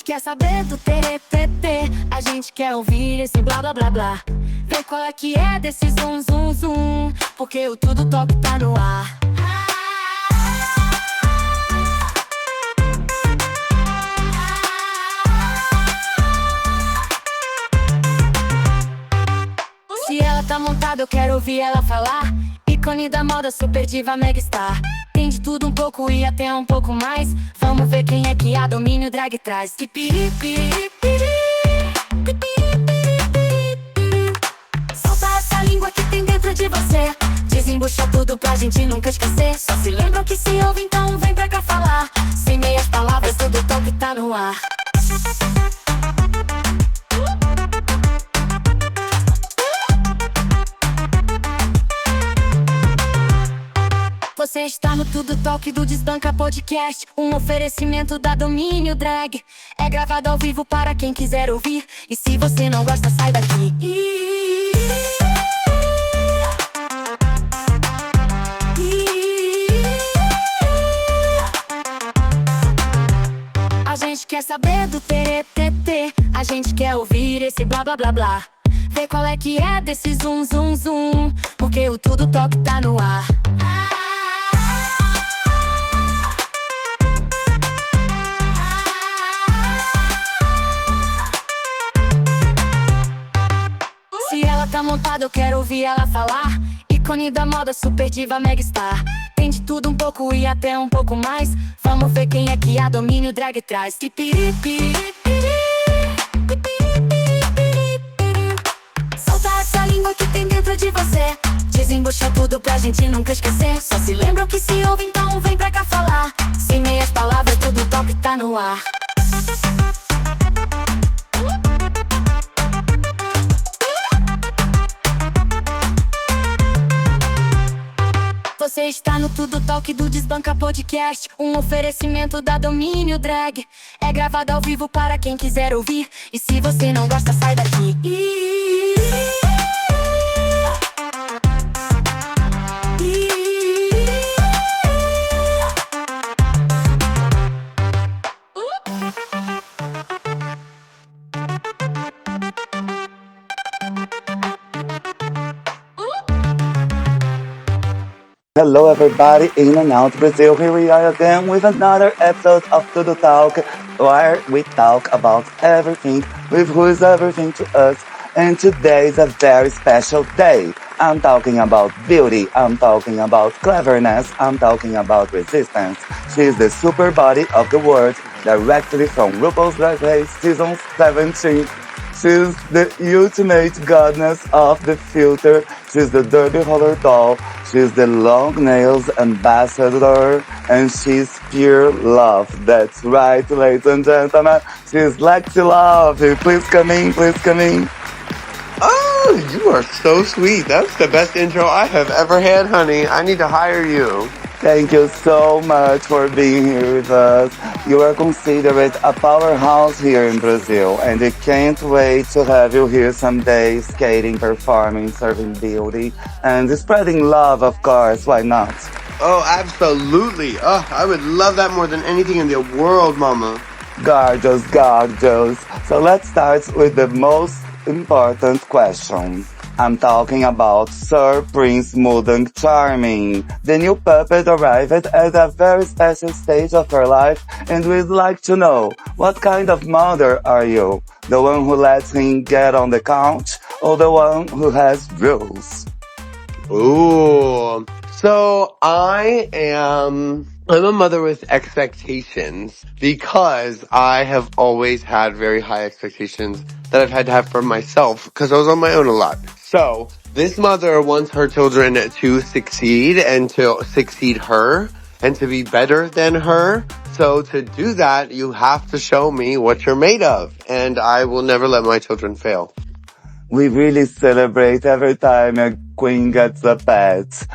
quer saber do TTT, a gente quer ouvir esse blá blá blá blá. Vê qual é que é desse zum zum zum, porque o Tudo Talk tá no ar. Se ela tá montada, eu quero ouvir ela falar. Ícone da moda, super diva, mega star. Tem de tudo um pouco e até um pouco mais. Vamos ver quem é que a domínio drag traz. Solta essa língua que tem dentro de você. Desembucha tudo pra gente nunca esquecer. Só se lembram que se ouve, então vem pra cá falar. Sem meias palavras, tudo talk tá no ar. Você está no Tudo Talk do Desbanca Podcast, um oferecimento da Domínio Drag. É gravado ao vivo para quem quiser ouvir, e se você não gosta, sai daqui. A gente quer saber do TTT, a gente quer ouvir esse blá blá blá blá. Vê qual é que é desse zum zum zum, porque o Tudo Talk tá no ar. Se ela tá montada, eu quero ouvir ela falar. Ícone da moda, super diva, mega star. Tem de tudo um pouco e até um pouco mais. Vamos ver quem é que a domínio drag traz. Solta essa língua que tem dentro de você. Desembucha tudo pra gente nunca esquecer. Só se lembram que se ouve, então vem pra cá falar. Sem meias palavras, tudo top tá no ar. Você está no Tudo Talk do Desbanca Podcast, um oferecimento da Domínio Drag. É gravado ao vivo para quem quiser ouvir, e se você não gosta, sai daqui. Hello everybody, in and out Brazil, here we are again with another episode of TUDO TALK, where we talk about everything with who is everything to us, and today is a very special day. I'm talking about beauty, I'm talking about cleverness, I'm talking about resistance. She is the super body of the world, directly from RuPaul's Drag Race Season 17. She's the ultimate goddess of the filter. She's the dirty roller doll. She's the long nails ambassador. And she's pure love. That's right, ladies and gentlemen. She's Lexi Love. Please come in, please come in. Oh, you are so sweet. That's the best intro I have ever had, honey. I need to hire you. Thank you so much for being here with us. You are considered a powerhouse here in Brazil, and we can't wait to have you here someday, skating, performing, serving beauty, and spreading love, of course. Why not? Oh, absolutely. Oh, I would love that more than anything in the world, mama. Gorgeous, gorgeous. So let's start with the most important question. I'm talking about Sir Prince Mudang Charming. The new puppet arrived at a very special stage of her life, and we'd like to know, what kind of mother are you? The one who lets him get on the couch, or the one who has rules? Ooh. So I'm a mother with expectations because I have always had very high expectations that I've had to have for myself because I was on my own a lot. So this mother wants her children to succeed and to succeed her and to be better than her. So to do that, you have to show me what you're made of, and I will never let my children fail. We really celebrate every time a queen gets a pet.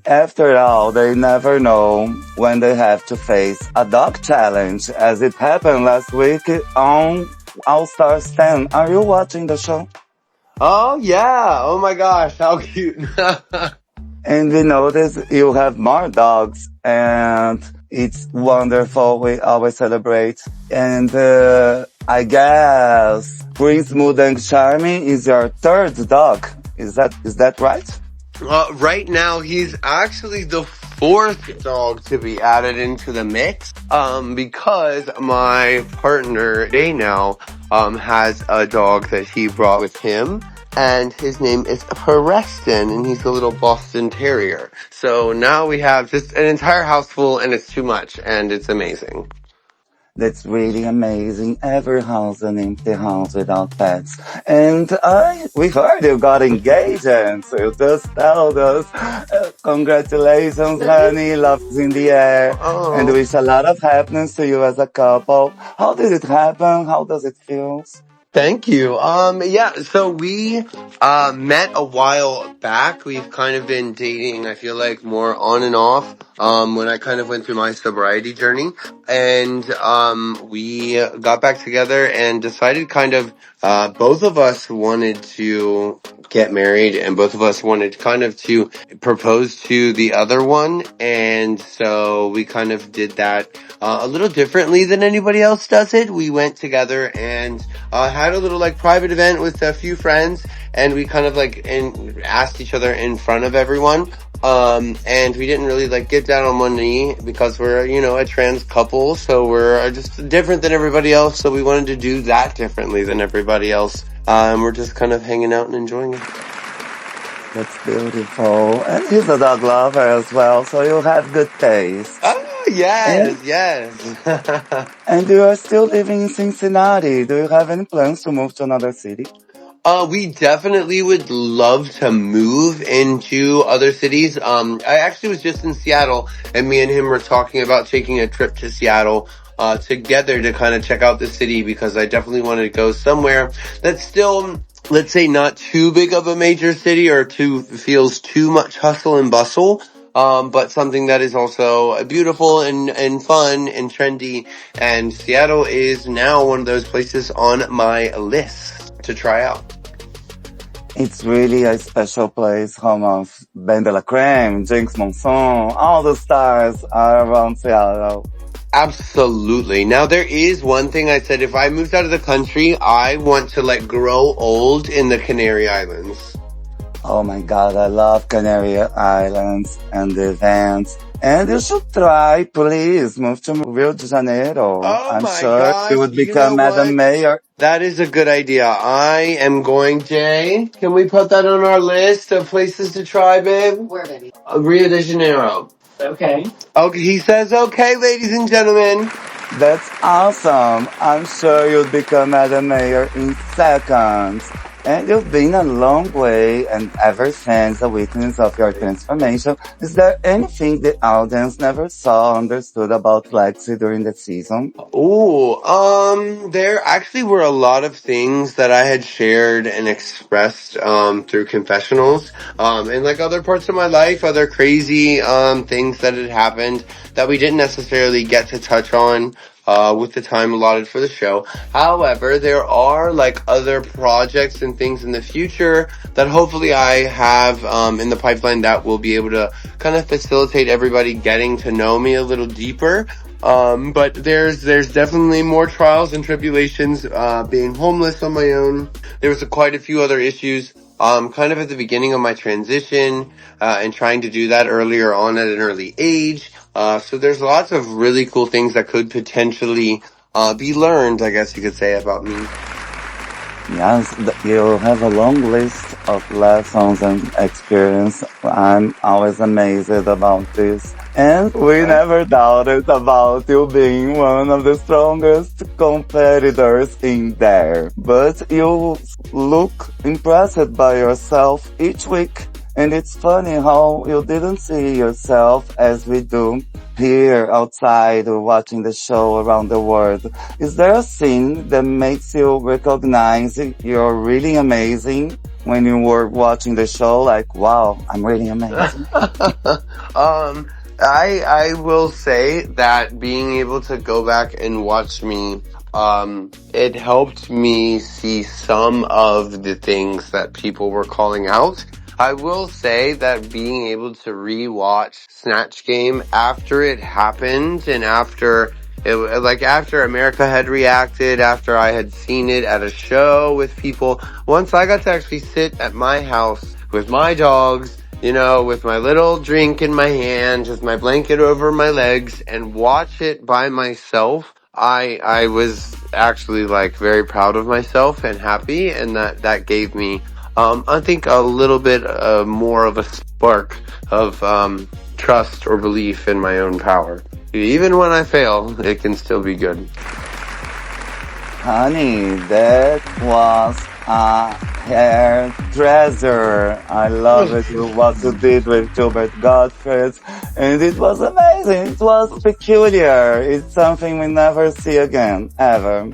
After all, they never know when they have to face a dog challenge, as it happened last week on All Stars 10. Are you watching the show? Oh yeah, oh my gosh, how cute. And we noticed you have more dogs, and it's wonderful. We always celebrate. And I guess Prince Mudang Charming is your third dog. Is that right? Right now, he's actually the fourth dog to be added into the mix. Because my partner, Day now, has a dog that he brought with him. And his name is Preston, and he's a little Boston Terrier. So now we have just an entire house full, and it's too much, and it's amazing. That's really amazing. Every house an empty house without pets. And we heard you got engaged, and so you just told us. Congratulations, honey. Love's in the air. Oh. And wish a lot of happiness to you as a couple. How did it happen? How does it feel? Thank you. So we met a while back. We've kind of been dating, I feel like, more on and off when I kind of went through my sobriety journey. And we got back together and decided kind of both of us wanted to get married, and both of us wanted kind of to propose to the other one. And so we kind of did that a little differently than anybody else does it. We went together and had a little like private event with a few friends, and we kind of like asked each other in front of everyone. And we didn't really like get down on one knee because we're, a trans couple, so we're just different than everybody else. So we wanted to do that differently than everybody else. And we're just kind of hanging out and enjoying it. That's beautiful. And he's a dog lover as well, so you have good taste. Oh, yes. And you are still living in Cincinnati. Do you have any plans to move to another city? We definitely would love to move into other cities. I actually was just in Seattle, and me and him were talking about taking a trip to Seattle together to kind of check out the city, because I definitely wanted to go somewhere that's still, let's say, not too big of a major city or feels too much hustle and bustle. But something that is also beautiful and fun and trendy. And Seattle is now one of those places on my list to try out. It's really a special place, home of Ben de la Creme, Jinx Monsoon, all the stars are around Seattle. Absolutely. Now, there is one thing I said: if I moved out of the country, I want to grow old in the Canary Islands. Oh my God, I love Canary Islands and the events. And you should try, please, move to Rio de Janeiro. I'm sure you would become Madam Mayor. That is a good idea. I am going, Jay. Can we put that on our list of places to try, babe? Where, baby? Rio de Janeiro. Okay. Okay, he says okay, ladies and gentlemen. That's awesome. I'm sure you'd become Madam Mayor in seconds. And you've been a long way, and ever since a witness of your transformation, is there anything the audience never saw or understood about Lexi during the season? There actually were a lot of things that I had shared and expressed through confessionals, and other parts of my life, other crazy things that had happened that we didn't necessarily get to touch on with the time allotted for the show. However, there are other projects and things in the future that hopefully I have in the pipeline that will be able to kind of facilitate everybody getting to know me a little deeper. But there's definitely more trials and tribulations, being homeless on my own. There was quite a few other issues, kind of at the beginning of my transition, and trying to do that earlier on at an early age. So there's lots of really cool things that could potentially, be learned, I guess you could say, about me. Yes, you have a long list of lessons and experience. I'm always amazed about this. And we never doubted about you being one of the strongest competitors in there. But you look impressed by yourself each week. And it's funny how you didn't see yourself as we do here outside watching the show around the world. Is there a scene that makes you recognize you're really amazing when you were watching the show? Wow, I'm really amazing. I will say that being able to go back and watch me, it helped me see some of the things that people were calling out. I will say that being able to rewatch Snatch Game after it happened and after Like after America had reacted, after I had seen it at a show with people, once I got to actually sit at my house with my dogs, with my little drink in my hand, with my blanket over my legs, and watch it by myself, I was actually like very proud of myself and happy, and that gave me, I think a little bit more of a spark of trust or belief in my own power. Even when I fail, it can still be good. Honey, that was a hairdresser. I love it, what you did with Gilbert Gottfried. And it was amazing. It was peculiar. It's something we never see again, ever.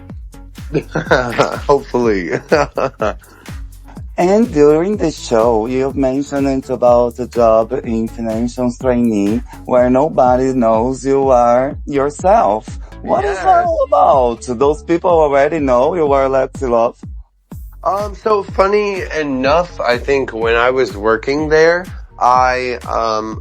Hopefully. And during the show, you mentioned about a job in financial training where nobody knows you are yourself. What is that all about? Those people already know you are Lexi Love? So funny enough, I think when I was working there, I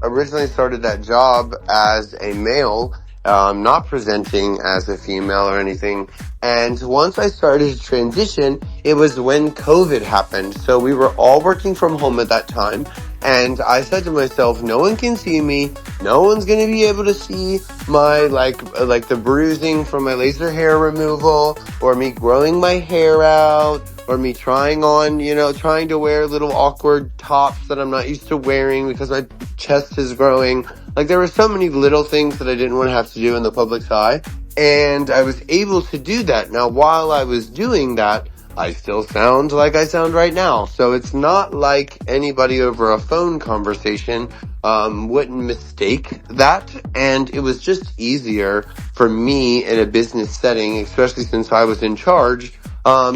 originally started that job as a male, not presenting as a female or anything. And once I started to transition, it was when COVID happened. So we were all working from home at that time. And I said to myself, no one can see me. No one's going to be able to see my, like the bruising from my laser hair removal, or me growing my hair out, or me trying to wear little awkward tops that I'm not used to wearing because my chest is growing. Like, there were so many little things that I didn't want to have to do in the public's eye. And I was able to do that. Now, while I was doing that, I still sound like I sound right now. So it's not like anybody over a phone conversation wouldn't mistake that. And it was just easier for me in a business setting, especially since I was in charge,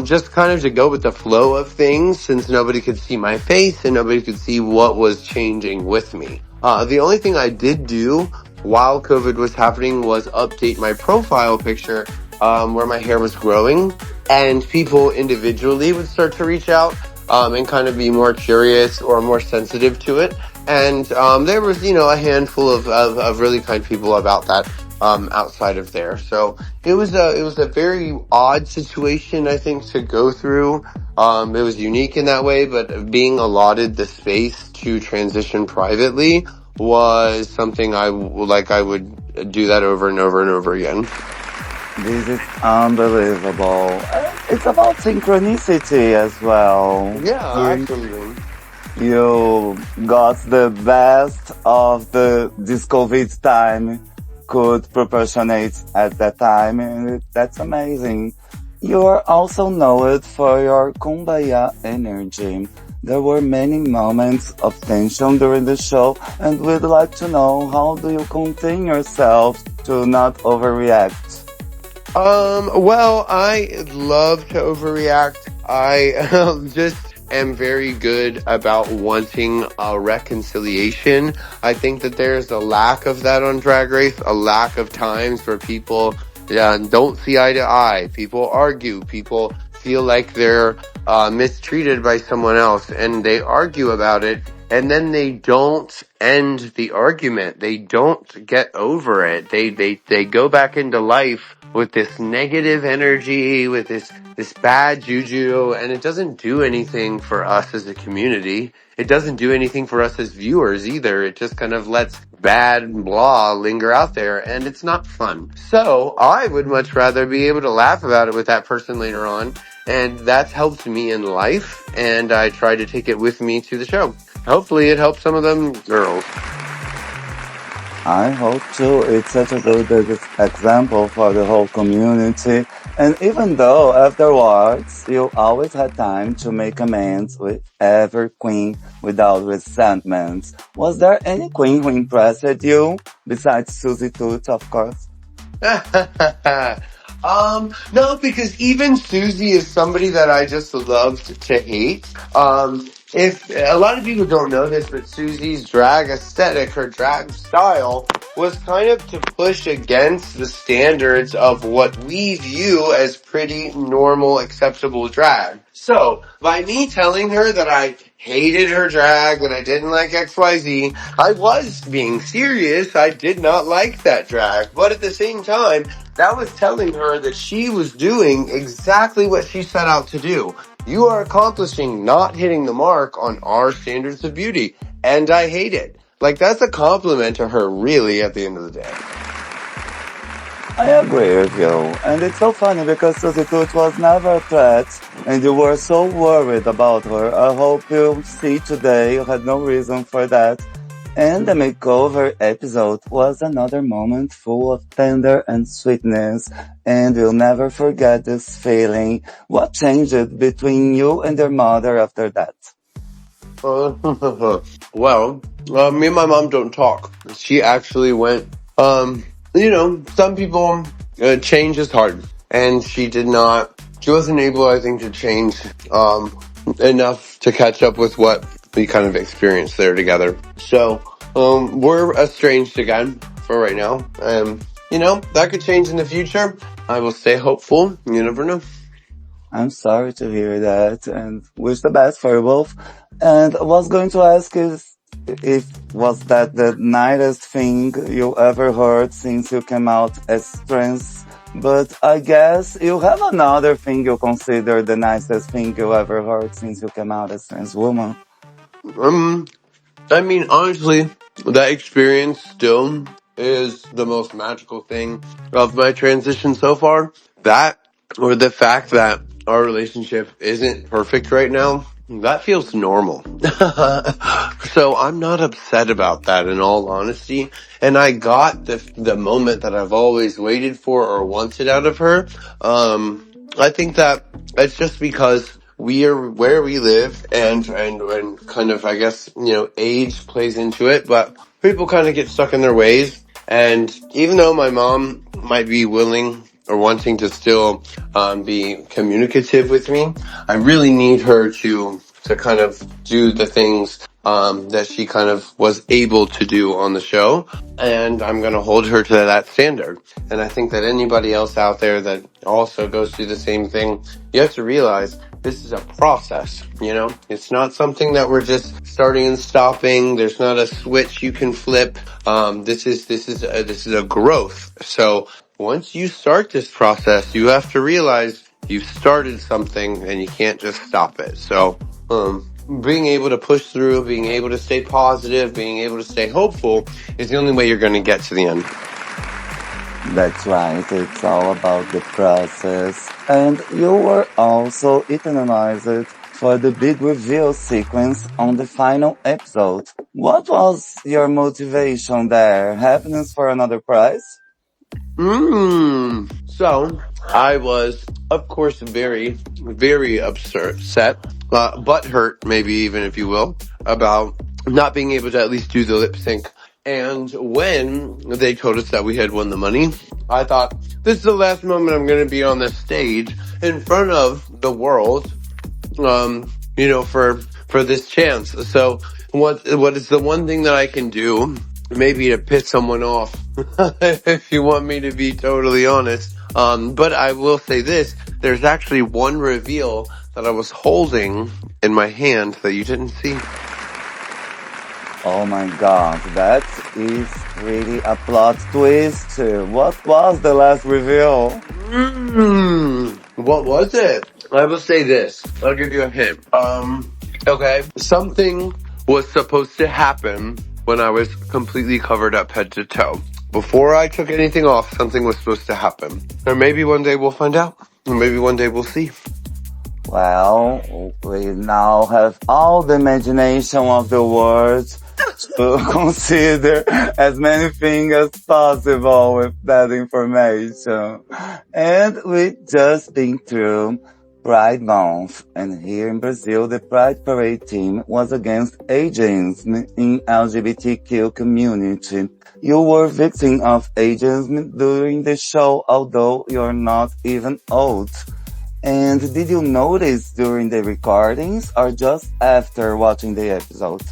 just kind of to go with the flow of things, since nobody could see my face and nobody could see what was changing with me. The only thing I did do while COVID was happening was update my profile picture where my hair was growing, and people individually would start to reach out and kind of be more curious or more sensitive to it. And there was, a handful of really kind people about that outside of there. So it was a very odd situation, I think, to go through. It was unique in that way, but being allotted the space to transition privately was something I would do that over and over and over again. This is unbelievable. It's about synchronicity as well. Yeah, absolutely. You got the best of this COVID time could proportionate at that time, and that's amazing. You are also known for your kumbaya energy. There were many moments of tension during the show, and we'd like to know, how do you contain yourself to not overreact? Well, I love to overreact. I just am very good about wanting a reconciliation. I think that there's a lack of that on Drag Race, a lack of times where people don't see eye to eye. People argue. People feel like they're mistreated by someone else, and they argue about it, and then they don't end the argument. They don't get over it. They go back into life with this negative energy, with this bad juju, and it doesn't do anything for us as a community. It doesn't do anything for us as viewers either. It just kind of lets bad blah linger out there, and it's not fun. So I would much rather be able to laugh about it with that person later on, and that's helped me in life, and I try to take it with me to the show. Hopefully it helps some of them girls. I hope too. It's such a good example for the whole community. And even though afterwards you always had time to make amends with every queen without resentment, was there any queen who impressed you besides Susie Toots, of course? No, because even Susie is somebody that I just loved to hate. If a lot of people don't know this, but Susie's drag aesthetic, her drag style, was kind of to push against the standards of what we view as pretty normal, acceptable drag. So, by me telling her that I hated her drag, that I didn't like XYZ. I was being serious. I did not like that drag. But at the same time, that was telling her that she was doing exactly what she set out to do. You are accomplishing not hitting the mark on our standards of beauty. And I hate it. Like, that's a compliment to her, really, at the end of the day. I agree with you. And it's so funny because Susie Tooth was never a threat and you were so worried about her. I hope you see today you had no reason for that. And the makeover episode was another moment full of tender and sweetness. And you'll never forget this feeling. What changed between you and your mother after that? Well, me and my mom don't talk. She actually went, some people, change is hard. And she wasn't able, I think, to change, enough to catch up with what we kind of experienced there together. So, we're estranged again for right now. That could change in the future. I will stay hopeful. You never know. I'm sorry to hear that and wish the best for you both. And I was going to ask if was that the nicest thing you ever heard since you came out as trans, but I guess you have another thing you consider the nicest thing you ever heard since you came out as trans woman. I mean, honestly, that experience still is the most magical thing of my transition so far. That, or the fact that our relationship isn't perfect right now, that feels normal. So I'm not upset about that, in all honesty. And I got the moment that I've always waited for or wanted out of her. I think that it's just because we are where we live and kind of, I guess, age plays into it, but people kind of get stuck in their ways. And even though my mom might be willing or wanting to still be communicative with me, I really need her to kind of do the things that she kind of was able to do on the show. And I'm going to hold her to that standard. And I think that anybody else out there that also goes through the same thing, you have to realize this is a process, It's not something that we're just starting and stopping. There's not a switch you can flip. This is a growth. So once you start this process, you have to realize you've started something and you can't just stop it. So, being able to push through, being able to stay positive, being able to stay hopeful is the only way you're going to get to the end. That's right, it's all about the process. And you were also eternalized for the big reveal sequence on the final episode. What was your motivation there? Happiness for another prize? So, I was, of course, very, very upset, butthurt, maybe even, if you will, about not being able to at least do the lip sync. And when they told us that we had won the money, I thought, this is the last moment I'm going to be on this stage in front of the world, for this chance. So what is the one thing that I can do, maybe to piss someone off, if you want me to be totally honest. But I will say this, there's actually one reveal that I was holding in my hand that you didn't see. Oh my god, that is really a plot twist. What was the last reveal? What was it? I will say this. I'll give you a hint. Okay. Something was supposed to happen when I was completely covered up head to toe. Before I took anything off, something was supposed to happen. Or maybe one day we'll find out. Or maybe one day we'll see. Well, we now have all the imagination of the world to consider as many things as possible with that information. And we just been through Pride Month, and here in Brazil, the Pride Parade team was against ageism in LGBTQ community. You were victim of ageism during the show, although you're not even old. And did you notice during the recordings or just after watching the episode?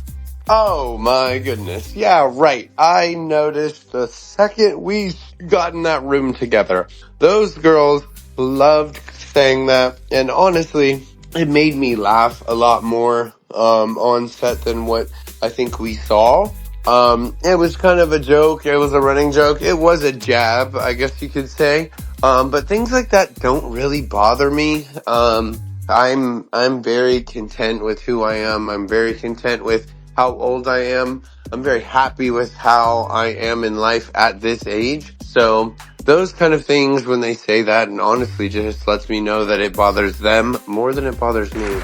Oh my goodness. Yeah, right. I noticed the second we got in that room together. Those girls loved saying that. And honestly, it made me laugh a lot more on set than what I think we saw. It was kind of a joke. It was a running joke. It was a jab, I guess you could say. But things like that don't really bother me. I'm very content with who I am. I'm very content with how old I am. I'm very happy with how I am in life at this age. So those kind of things, when they say that, and honestly just lets me know that it bothers them more than it bothers me.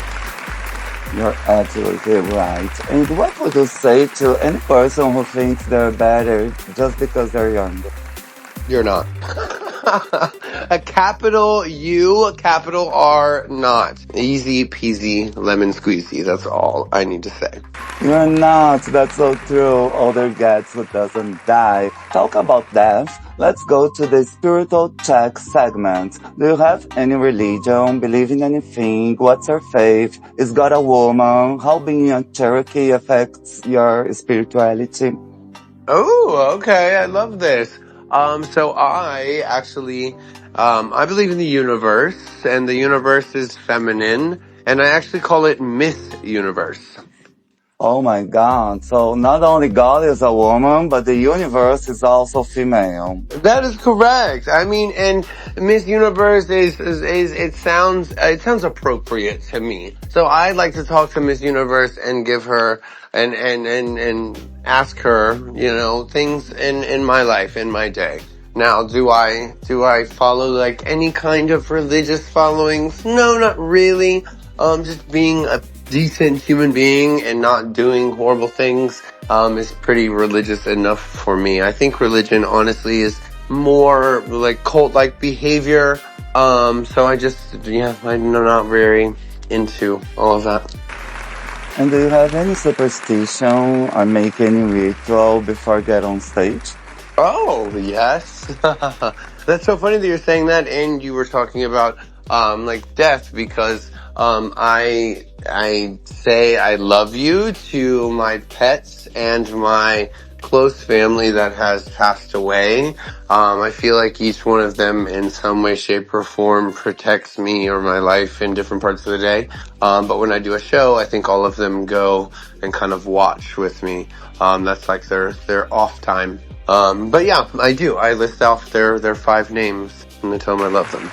You're absolutely right. And what would you say to any person who thinks they're better just because they're younger? You're not. A capital U, a capital R, not. Easy peasy lemon squeezy. That's all I need to say. You're not. That's so true. Older gets who doesn't die. Talk about death. Let's go to the spiritual check segment. Do you have any religion? Believe in anything? What's your faith? Is God a woman? How being a Cherokee affects your spirituality? Oh, okay. I love this. So I actually, I believe in the universe, and the universe is feminine, and I actually call it Miss Universe. Oh my God. So not only God is a woman, but the universe is also female. That is correct. I mean, and Miss Universe is it sounds appropriate to me. So I'd like to talk to Miss Universe and give her and ask her, things in my life, in my day. Now, do I follow like any kind of religious followings? No, not really. Just being a decent human being and not doing horrible things is pretty religious enough for me. I think religion honestly is more like cult-like behavior. So I'm not very into all of that. And do you have any superstition or make any ritual before get on stage? Oh, yes. That's so funny that you're saying that, and you were talking about like death, because I say I love you to my pets and my close family that has passed away. I feel like each one of them in some way, shape, or form protects me or my life in different parts of the day. But when I do a show, I think all of them go and kind of watch with me. That's like their off time. But yeah, I do. I list off their 5 names and I tell them I love them.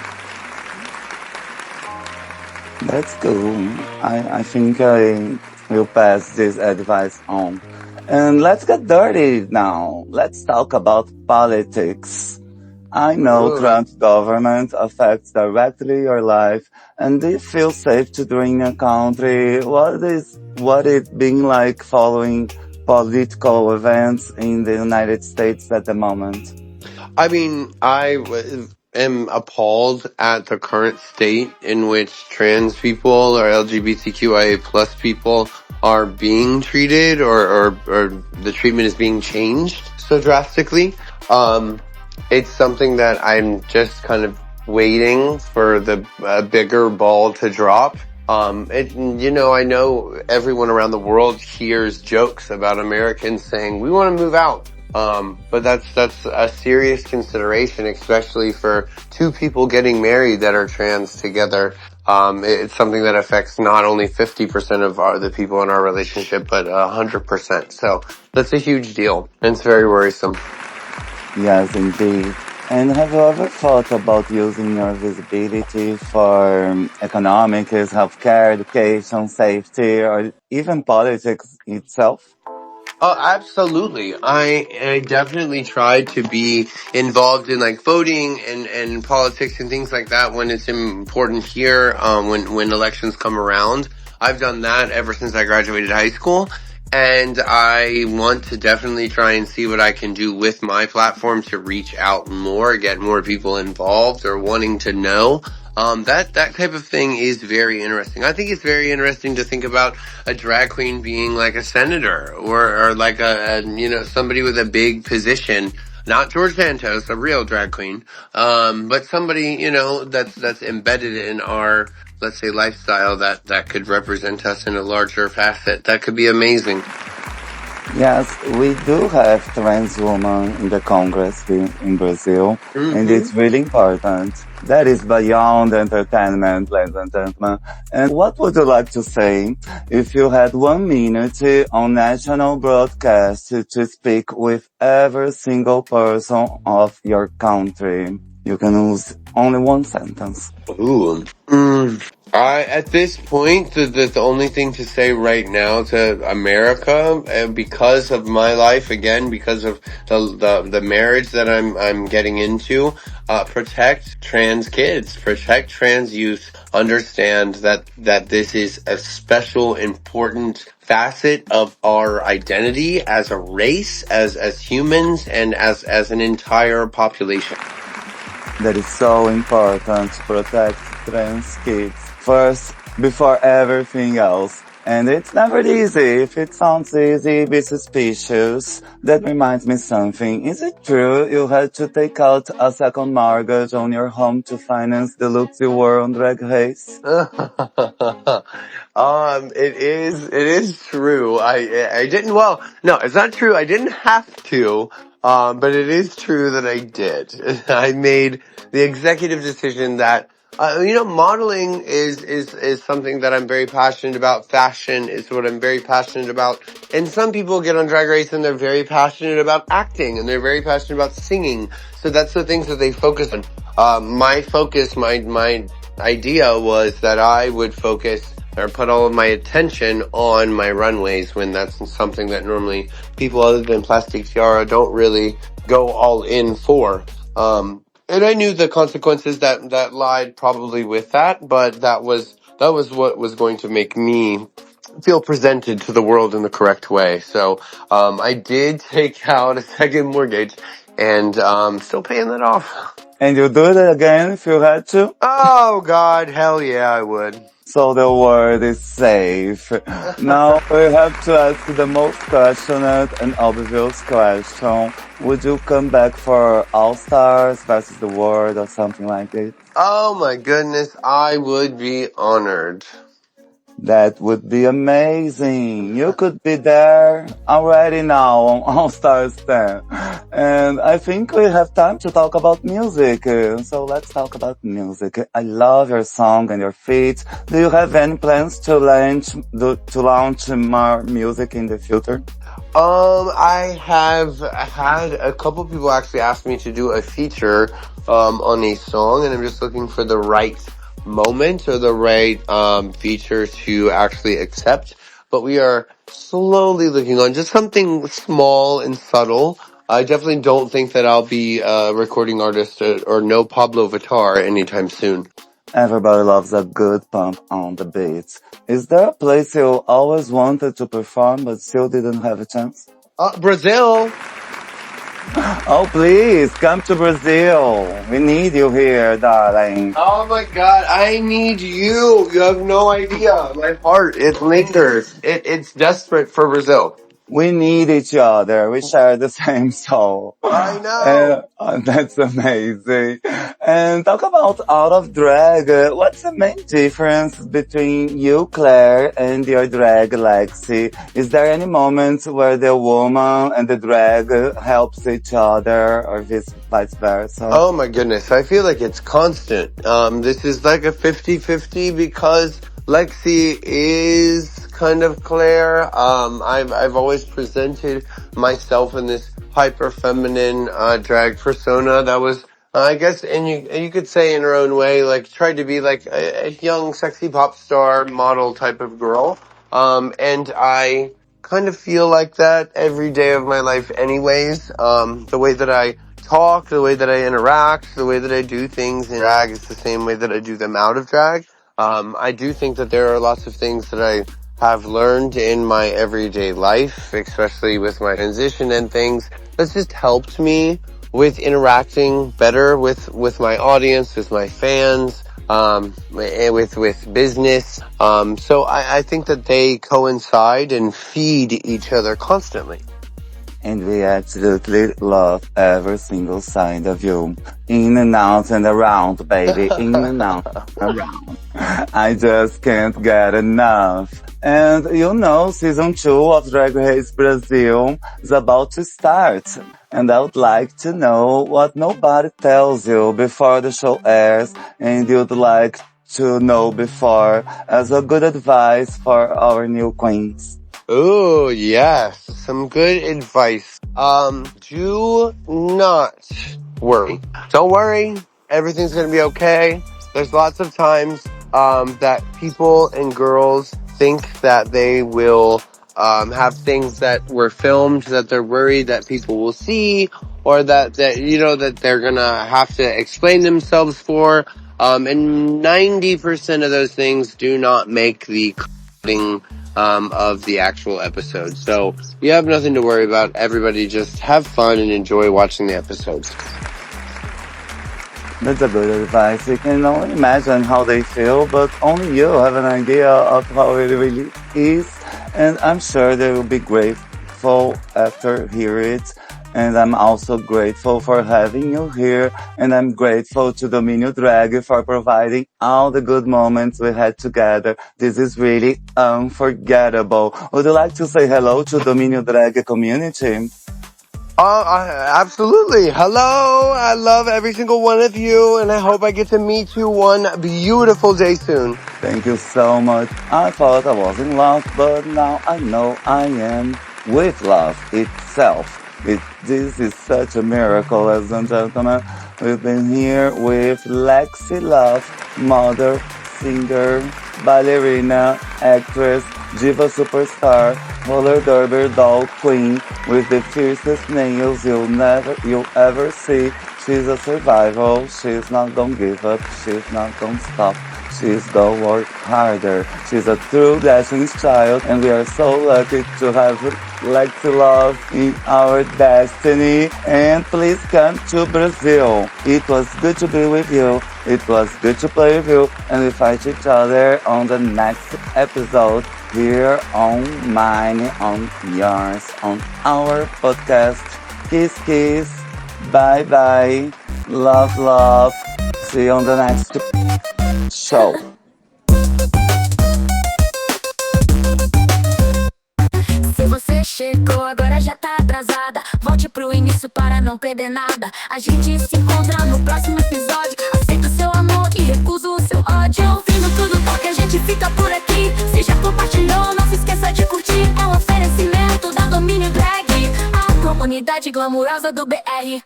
That's cool. I think I will pass this advice on. And let's get dirty now. Let's talk about politics. I know Trump's government affects directly your life, and do you feel safe to do in your country? What it been like following political events in the United States at the moment? I mean, am appalled at the current state in which trans people or LGBTQIA plus people are being treated, or the treatment is being changed so drastically. It's something that I'm just kind of waiting for the bigger ball to drop. I know everyone around the world hears jokes about Americans saying, we want to move out. But that's a serious consideration, especially for 2 people getting married that are trans together. It's something that affects not only 50% of the people in our relationship, but 100%. So that's a huge deal, and it's very worrisome. Yes, indeed. And have you ever thought about using your visibility for economics, healthcare, education, safety, or even politics itself? Oh, absolutely. I definitely try to be involved in like voting and politics and things like that when it's important here, when elections come around. I've done that ever since I graduated high school. And I want to definitely try and see what I can do with my platform to reach out more, get more people involved or wanting to know. That type of thing is very interesting. I think it's very interesting to think about a drag queen being like a senator or like somebody with a big position. Not George Santos, a real drag queen, but somebody, that's embedded in our, let's say, lifestyle that could represent us in a larger facet. That could be amazing. Yes, we do have trans women in the Congress here in Brazil, and Mm-hmm. it's really important. That is beyond entertainment, ladies and gentlemen. And what would you like to say if you had 1 minute on national broadcast to speak with every single person of your country? You can use only one sentence. Ooh. At this point, the only thing to say right now to America, because of my life, again, because of the marriage that I'm getting into, protect trans kids, protect trans youth, understand that this is a special, important facet of our identity as a race, as humans, and as an entire population. That is so important to protect trans kids first before everything else. And it's never easy. If it sounds easy, be suspicious. That reminds me something. Is it true you had to take out a second mortgage on your home to finance the looks you wore on Drag Race? It is true. I didn't, well, no, it's not true. I didn't have to, but it is true that I did. I made the executive decision that, modeling is something that I'm very passionate about. Fashion is what I'm very passionate about. And some people get on Drag Race and they're very passionate about acting and they're very passionate about singing. So that's the things that they focus on. My focus, my idea was that I would focus or put all of my attention on my runways when that's something that normally people other than Plastic Tiara don't really go all in for. And I knew the consequences that lied probably with that, but that was what was going to make me feel presented to the world in the correct way. So, I did take out a second mortgage and, still paying that off. And you do it again if you had to? Oh God, hell yeah, I would. So the word is safe. Now we have to ask the most passionate and obvious question. Would you come back for All Stars versus the World or something like it? Oh my goodness, I would be honored. That would be amazing. You could be there already now on All Stars 10. And I think we have time to talk about music. So let's talk about music. I love your song and your feat. Do you have any plans to launch more music in the future? I have had a couple people actually ask me to do a feature, on a song, and I'm just looking for the right moment or the right, feature to actually accept. But we are slowly looking on just something small and subtle. I definitely don't think that I'll be a recording artist or no Pablo Vittar anytime soon. Everybody loves a good pump on the beats. Is there a place you always wanted to perform but still didn't have a chance? Brazil. Oh, please, come to Brazil. We need you here, darling. Oh my God, I need you. You have no idea. My heart, it lingers. It's desperate for Brazil. We need each other. We share the same soul. I know. That's amazing. And talk about out of drag. What's the main difference between you, Claire, and your drag, Lexi? Is there any moment where the woman and the drag helps each other or vice versa? Oh my goodness, I feel like it's constant. This is like a 50-50 because Lexi is kind of Claire. I've always presented myself in this hyper feminine, drag persona that was, I guess, and you could say in her own way, like tried to be like a young, sexy pop star model type of girl. And I kind of feel like that every day of my life anyways. The way that I talk, the way that I interact, the way that I do things in drag is the same way that I do them out of drag. I do think that there are lots of things that I have learned in my everyday life, especially with my transition and things, that's just helped me with interacting better with my audience, with my fans, with business. So I think that they coincide and feed each other constantly. And we absolutely love every single side of you. In and out and around, baby. In and out and around. I just can't get enough. And you know, season 2 of Drag Race Brazil is about to start. And I would like to know what nobody tells you before the show airs and you'd like to know before as a good advice for our new queens. Oh, yes. Some good advice. Do not worry. Don't worry. Everything's gonna be okay. There's lots of times, that people and girls think that they will, have things that were filmed that they're worried that people will see, or that they're gonna have to explain themselves for. And 90% of those things do not make the cutting of the actual episode. So you have nothing to worry about. Everybody just have fun and enjoy watching the episodes. That's a good advice. You can only imagine how they feel, but only you have an idea of how it really is. And I'm sure they will be grateful after hearing it. And I'm also grateful for having you here. And I'm grateful to Domínio Drag for providing all the good moments we had together. This is really unforgettable. Would you like to say hello to Domínio Drag community? Absolutely. Hello. I love every single one of you, and I hope I get to meet you one beautiful day soon. Thank you so much. I thought I was in love, but now I know I am with love itself. This is such a miracle, ladies and gentlemen. We've been here with Lexi Love, model, singer, ballerina, actress, diva superstar, roller derby doll queen with the fiercest nails you'll ever see. She's a survival. She's not gonna give up. She's not gonna stop. She's gonna work harder. She's a true Destiny's Child, and we are so lucky to have Lexi Love in our destiny. And please come to Brazil. It was good to be with you. It was good to play with you, and we fight each other on the next episode here on mine, on yours, on our podcast. Kiss, kiss. Bye, bye. Love, love. See you on the next show. Se você chegou, agora já tá atrasada. Volte pro início para não perder nada. A gente se encontra no próximo episódio. Aceita o seu amor e recuso o seu ódio. Ouvindo tudo toque, a gente fica por aqui. Se já compartilhou, não se esqueça de curtir. É um oferecimento da Domínio Drag, a comunidade glamurosa do BR.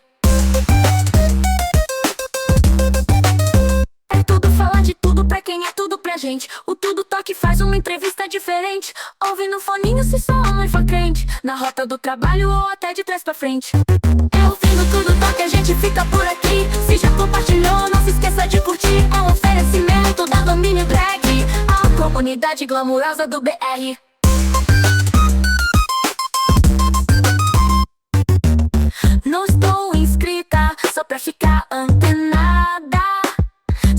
É tudo falar de tudo pra quem é tudo pra gente. O Tudo Toque faz uma entrevista diferente. Ouve no foninho se só não for crente. Na rota do trabalho ou até de trás pra frente. É ouvindo Tudo Toque, a gente fica por aqui. Se já compartilhou, não se esqueça de curtir. É um oferecimento da Domínio Drag, a comunidade glamurosa do BR. Não estou inscrita, só pra ficar antenada.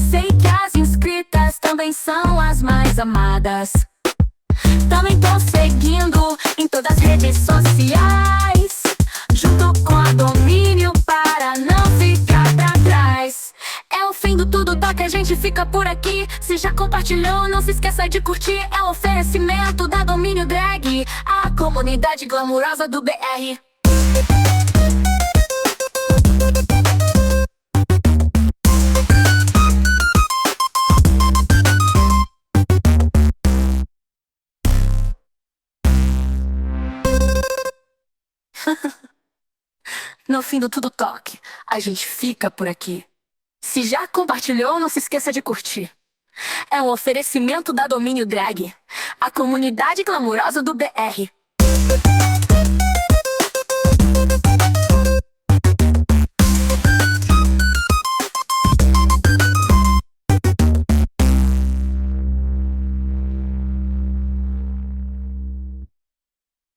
Sei que as inscritas também são as mais amadas. Também tô seguindo em todas as redes sociais, junto com a Domínio para não ficar pra trás. É o fim do Tudo Toque, a gente fica por aqui. Se já compartilhou, não se esqueça de curtir. É o oferecimento da Domínio Drag, a comunidade glamurosa do BR. No fim do Tudo Toque, a gente fica por aqui. Se já compartilhou, não se esqueça de curtir. É um oferecimento da Domínio Drag, a comunidade glamurosa do BR.